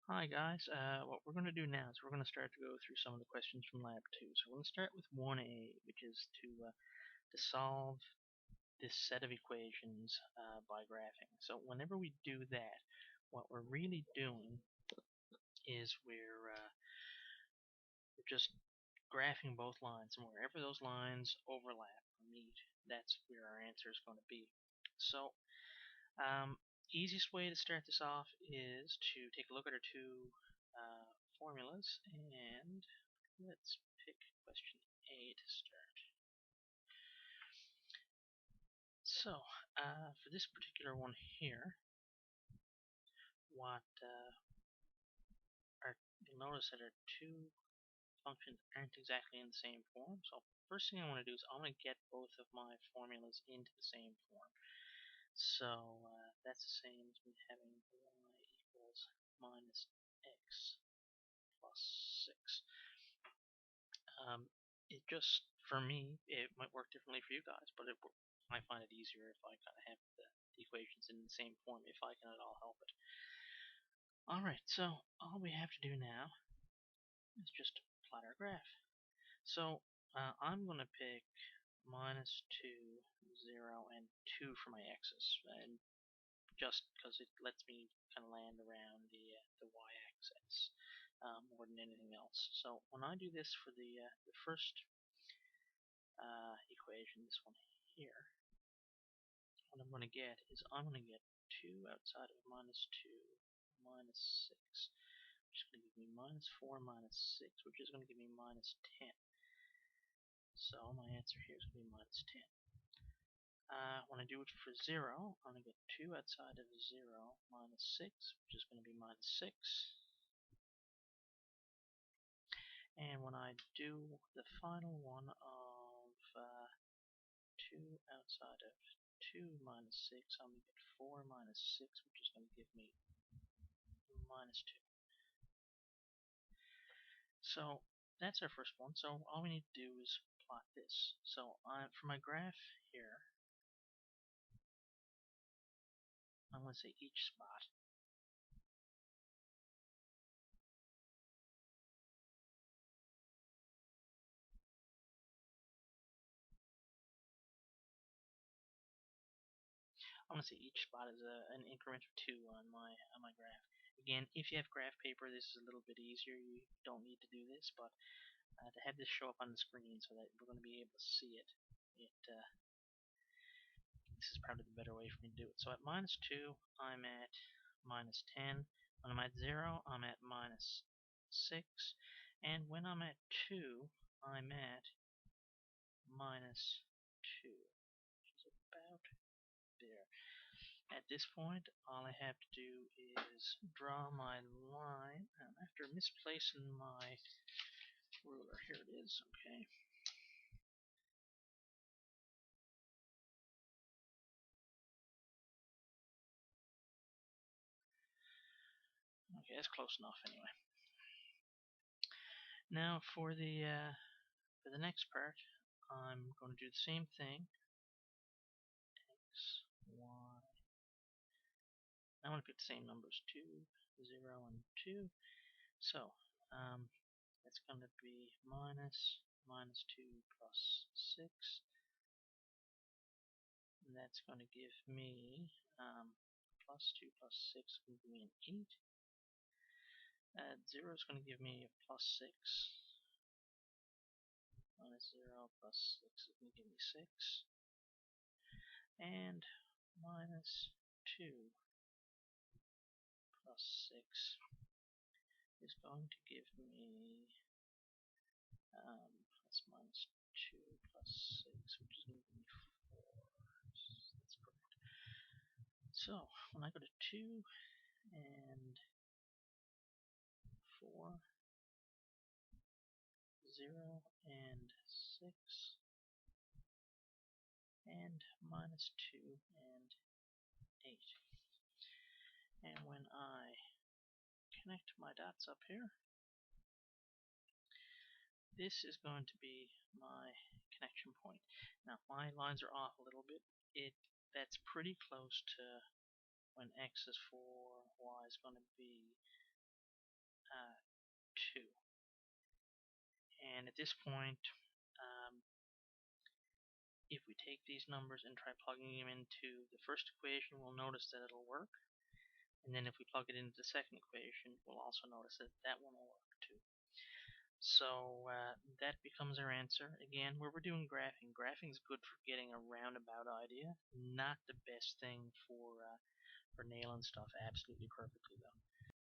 Hi guys, what we're going to do now is we're going to start to go through some of the questions from Lab 2. So we're going to start with 1a, which is to solve this set of equations by graphing. So whenever we do that, what we're really doing is we're just graphing both lines, and wherever those lines overlap or meet, that's where our answer is going to be. So easiest way to start this off is to take a look at our two formulas, and let's pick question A to start. So for this particular one here, what you'll notice that our two functions aren't exactly in the same form. So first thing I want to do is I want to get both of my formulas into the same form. So that's the same as me having y equals minus x plus 6. It just, for me, it might work differently for you guys, but I find it easier if I kind of have the equations in the same form, if I can at all help it. Alright, so all we have to do now is just plot our graph. So I'm going to pick minus 2, 0, and 2 for my x's, and just because it lets me kind of land around the y-axis more than anything else. So when I do this for the first equation, this one here, what I'm going to get is I'm going to get 2 outside of minus 2 minus 6, which is going to give me minus 4 minus 6, which is going to give me minus 10. So my answer here is going to be minus 10. When I do it for 0, I'm going to get 2 outside of 0 minus 6, which is going to be minus 6. And when I do the final one of 2 outside of 2 minus 6, I'm going to get 4 minus 6, which is going to give me minus 2. So that's our first one. So all we need to do is plot this. So for my graph here, I'm going to say each spot. I'm going to say each spot is an increment of 2 on my graph. Again, if you have graph paper, this is a little bit easier. You don't need to do this, but to have this show up on the screen so that we're going to be able to see it, this is probably the better way for me to do it. So at minus 2, I'm at minus 10. When I'm at 0, I'm at minus 6. And when I'm at 2, I'm at minus 2, which is about there. At this point, all I have to do is draw my line. After misplacing my ruler, here it is, okay. Okay, that's close enough anyway. Now for the next part, I'm going to do the same thing. X, Y. I want to pick the same numbers, 2, 0, and 2. So that's going to be minus 2 plus 6. And that's going to give me plus 2 plus 6 is going to give me an 8. 0 is going to give me a plus 6. Minus 0 plus 6 is going to give me 6. And minus 2 plus 6 is going to give me plus minus 2 plus 6, which is going to give me 4. That's correct. So when I go to 2 and 4, 0 and 6, and minus 2 and 8. And when I connect my dots up here, this is going to be my connection point. Now my lines are off a little bit. That's pretty close to when x is 4, y is going to be 2. And at this point, if we take these numbers and try plugging them into the first equation, we'll notice that it'll work. And then if we plug it into the second equation, we'll also notice that that one will work too. So that becomes our answer. Again, where we're doing graphing, graphing is good for getting a roundabout idea. Not the best thing for nailing stuff absolutely perfectly though.